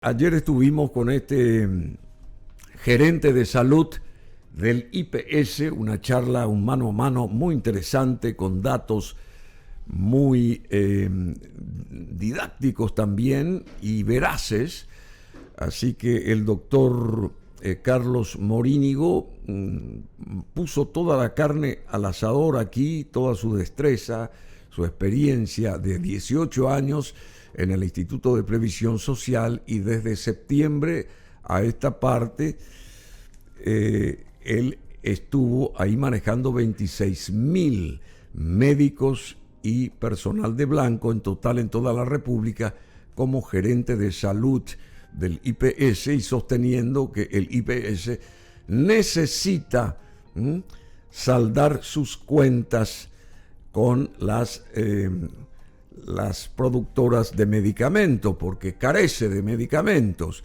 Ayer estuvimos con este gerente de salud del IPS, una charla, un mano a mano muy interesante, con datos muy didácticos también y veraces. Así que el doctor Carlos Morínigo puso toda la carne al asador aquí, toda su destreza, su experiencia de 18 años en el Instituto de Previsión Social, y desde septiembre a esta parte él estuvo ahí manejando 26.000 médicos y personal de blanco en total en toda la República como gerente de salud del IPS, y sosteniendo que el IPS necesita saldar sus cuentas con las productoras de medicamentos, porque carece de medicamentos.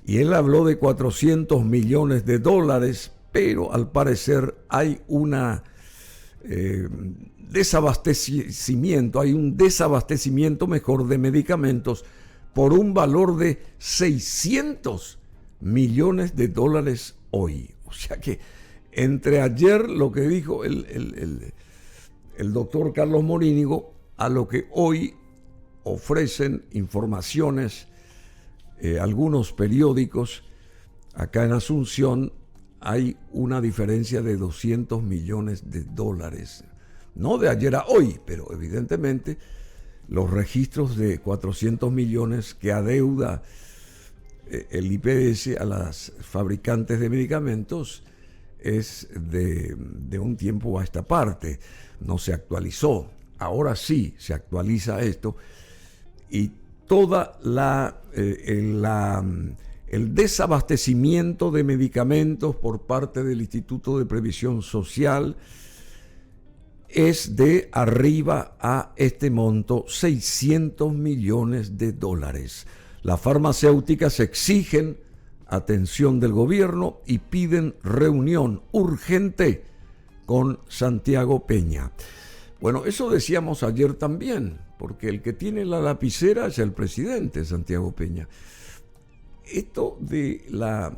Y él habló de 400 millones de dólares, pero al parecer hay una desabastecimiento, hay un desabastecimiento mejor de medicamentos por un valor de 600 millones de dólares hoy. O sea que entre ayer lo que dijo el doctor Carlos Morínigo a lo que hoy ofrecen informaciones algunos periódicos acá en Asunción, hay una diferencia de 200 millones de dólares. No de ayer a hoy, pero evidentemente los registros de 400 millones que adeuda el IPS a las fabricantes de medicamentos es de un tiempo a esta parte. No se actualizó. Ahora sí se actualiza esto, y toda el desabastecimiento de medicamentos por parte del Instituto de Previsión Social es de arriba a este monto, 600 millones de dólares. Las farmacéuticas exigen atención del gobierno y piden reunión urgente con Santiago Peña. Bueno, eso decíamos ayer también, porque el que tiene la lapicera es el presidente, Santiago Peña. Esto de el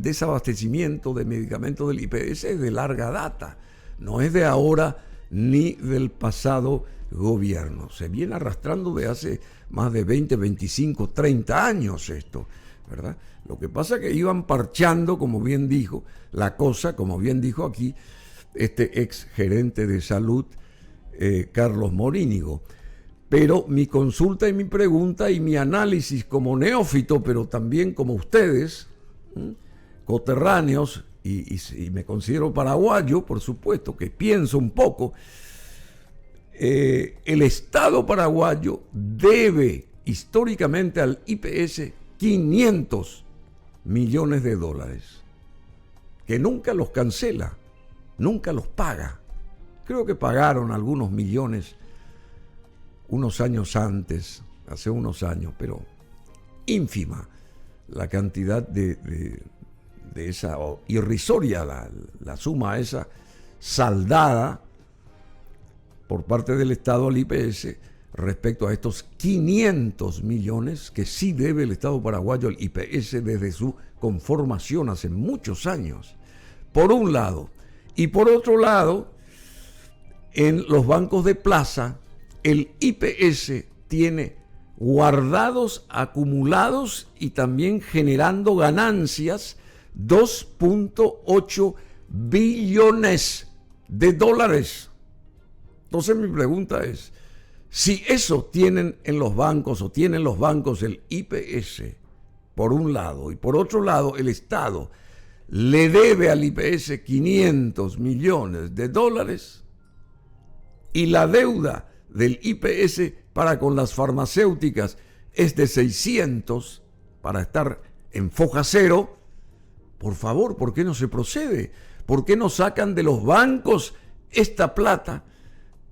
desabastecimiento de medicamentos del IPS es de larga data, no es de ahora ni del pasado gobierno. Se viene arrastrando de hace más de 20, 25, 30 años esto, ¿verdad? Lo que pasa es que iban parchando, como bien dijo, la cosa, como bien dijo aquí este ex gerente de salud, Carlos Morínigo. Pero mi consulta y mi pregunta y mi análisis como neófito, pero también como ustedes, coterráneos, y me considero paraguayo, por supuesto, que pienso un poco, el Estado paraguayo debe históricamente al IPS 500 millones de dólares, que nunca los cancela, nunca los paga. Creo que pagaron algunos millones unos años antes, hace unos años, pero ínfima la cantidad de esa, irrisoria la suma esa saldada por parte del Estado al IPS respecto a estos 500 millones que sí debe el Estado paraguayo al IPS desde su conformación hace muchos años, por un lado. Y por otro lado, en los bancos de plaza, el IPS tiene guardados, acumulados y también generando ganancias 2.8 billones de dólares. Entonces mi pregunta es, si eso tienen en los bancos o tienen los bancos el IPS por un lado, y por otro lado el Estado le debe al IPS 500 millones de dólares, y la deuda del IPS para con las farmacéuticas es de 600 para estar en foja cero, por favor, ¿por qué no se procede? ¿Por qué no sacan de los bancos esta plata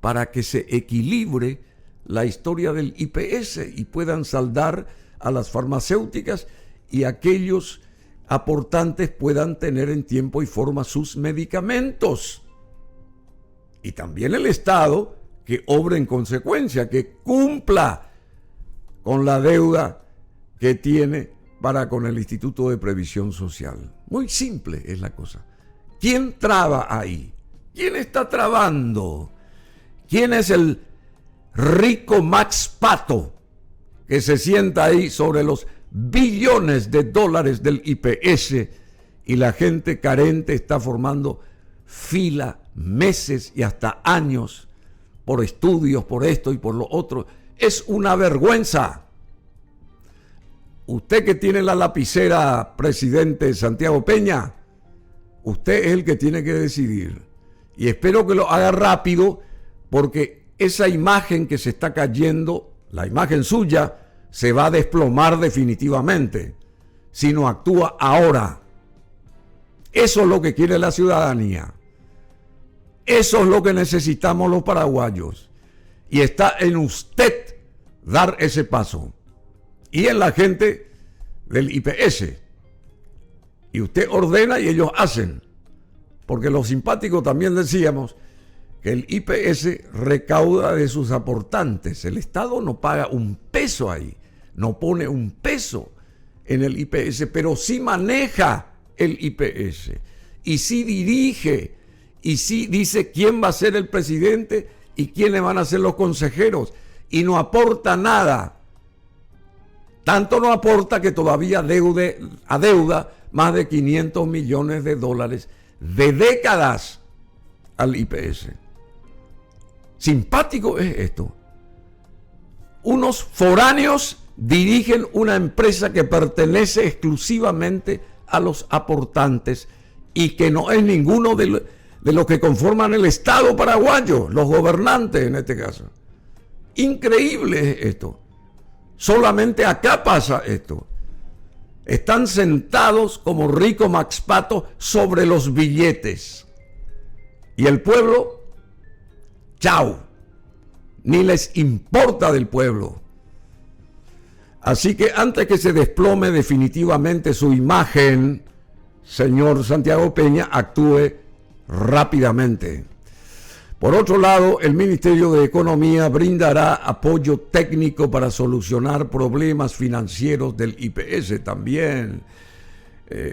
para que se equilibre la historia del IPS y puedan saldar a las farmacéuticas y aquellos aportantes puedan tener en tiempo y forma sus medicamentos? Y también el Estado que obre en consecuencia, que cumpla con la deuda que tiene para con el Instituto de Previsión Social. Muy simple es la cosa. ¿Quién traba ahí? ¿Quién está trabando? ¿Quién es el rico Max Pato que se sienta ahí sobre los billones de dólares del IPS y la gente carente está formando fila meses y hasta años por estudios, por esto y por lo otro? Es una vergüenza. Usted que tiene la lapicera, presidente Santiago Peña, usted es el que tiene que decidir. Y espero que lo haga rápido, porque esa imagen que se está cayendo, la imagen suya, se va a desplomar definitivamente si no actúa ahora. Eso es lo que quiere la ciudadanía. Eso es lo que necesitamos los paraguayos. Y está en usted dar ese paso. Y en la gente del IPS. Y usted ordena y ellos hacen. Porque los simpáticos también decíamos que el IPS recauda de sus aportantes. El Estado no paga un peso ahí. No pone un peso en el IPS, pero sí maneja el IPS. Y sí dirige. Y sí dice quién va a ser el presidente y quiénes van a ser los consejeros. Y no aporta nada. Tanto no aporta que todavía adeuda más de 500 millones de dólares de décadas al IPS. Simpático es esto. Unos foráneos dirigen una empresa que pertenece exclusivamente a los aportantes y que no es ninguno de los que conforman el Estado paraguayo, los gobernantes en este caso. Increíble es esto. Solamente acá pasa esto. Están sentados como rico Max Pato sobre los billetes. Y el pueblo, chao. Ni les importa del pueblo. Así que antes que se desplome definitivamente su imagen, señor Santiago Peña, actúe rápidamente. Por otro lado, el Ministerio de Economía brindará apoyo técnico para solucionar problemas financieros del IPS también.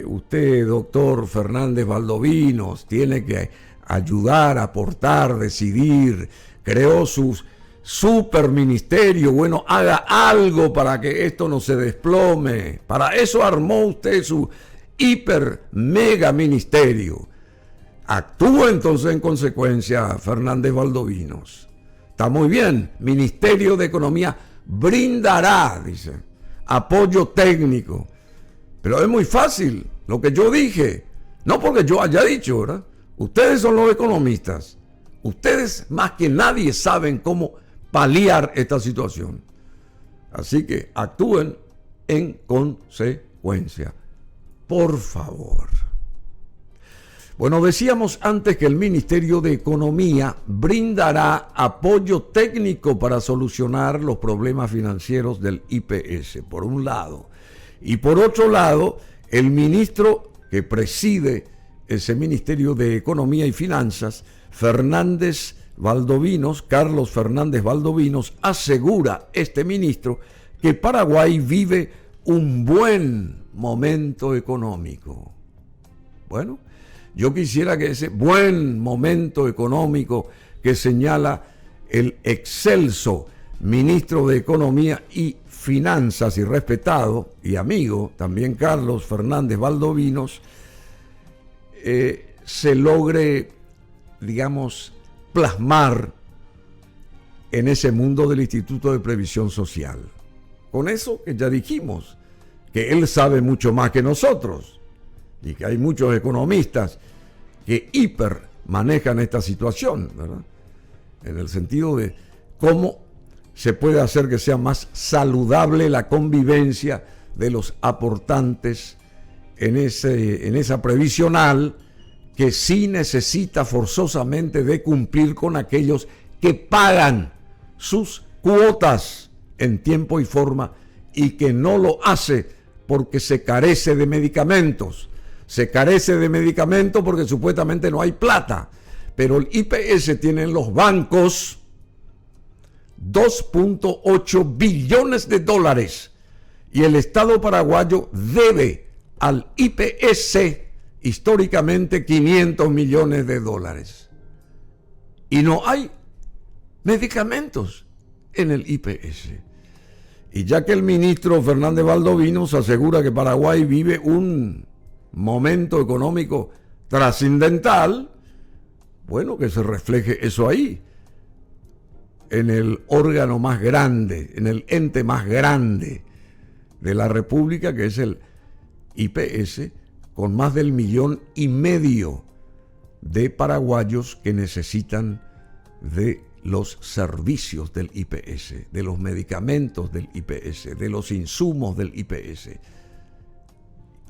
Usted, doctor Fernández Valdovinos, tiene que ayudar, aportar, decidir. Creó su superministerio. Bueno, haga algo para que esto no se desplome. Para eso armó usted su hiper mega ministerio. Actúa entonces en consecuencia, Fernández Valdovinos. Está muy bien. Ministerio de Economía brindará, dice, apoyo técnico. Pero es muy fácil lo que yo dije. No porque yo haya dicho, ¿verdad? Ustedes son los economistas. Ustedes más que nadie saben cómo paliar esta situación. Así que actúen en consecuencia. Por favor. Bueno, decíamos antes que el Ministerio de Economía brindará apoyo técnico para solucionar los problemas financieros del IPS, por un lado. Y por otro lado, el ministro que preside ese Ministerio de Economía y Finanzas, Carlos Fernández Valdovinos, asegura este ministro que Paraguay vive un buen momento económico. Bueno, yo quisiera que ese buen momento económico que señala el excelso ministro de Economía y Finanzas y respetado y amigo, también Carlos Fernández Valdovinos, se logre, digamos, plasmar en ese mundo del Instituto de Previsión Social. Con eso que ya dijimos, que él sabe mucho más que nosotros y que hay muchos economistas que hiper manejan esta situación, ¿verdad? En el sentido de cómo se puede hacer que sea más saludable la convivencia de los aportantes en esa previsional que sí necesita forzosamente de cumplir con aquellos que pagan sus cuotas en tiempo y forma y que no lo hace porque se carece de medicamentos. Se carece de medicamentos porque supuestamente no hay plata. Pero el IPS tiene en los bancos 2.8 billones de dólares Y el Estado paraguayo debe al IPS históricamente 500 millones de dólares. Y no hay medicamentos en el IPS. Y ya que el ministro Fernández Valdovinos se asegura que Paraguay vive un momento económico trascendental, bueno, que se refleje eso ahí, en el órgano más grande, en el ente más grande de la República, que es el IPS, con más del 1,5 millones de paraguayos que necesitan de los servicios del IPS, de los medicamentos del IPS, de los insumos del IPS.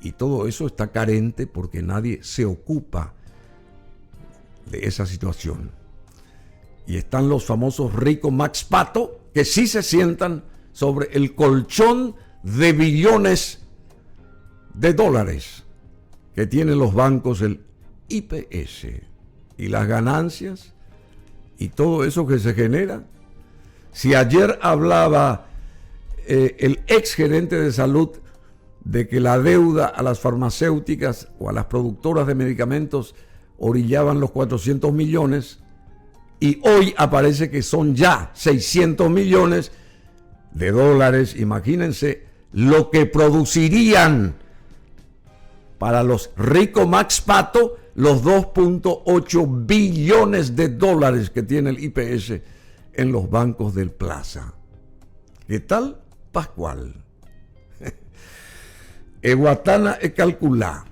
Y todo eso está carente porque nadie se ocupa de esa situación. Y están los famosos ricos Max Pato, que sí se sientan sobre el colchón de billones de dólares que tienen los bancos del IPS. Y las ganancias y todo eso que se genera. Si ayer hablaba el ex gerente de salud de que la deuda a las farmacéuticas o a las productoras de medicamentos orillaban los 400 millones, y hoy aparece que son ya 600 millones de dólares. Imagínense lo que producirían para los ricos Max Pato los 2.8 billones de dólares que tiene el IPS en los bancos del Plaza. ¿Qué tal, Pascual? Eguatana e calculá.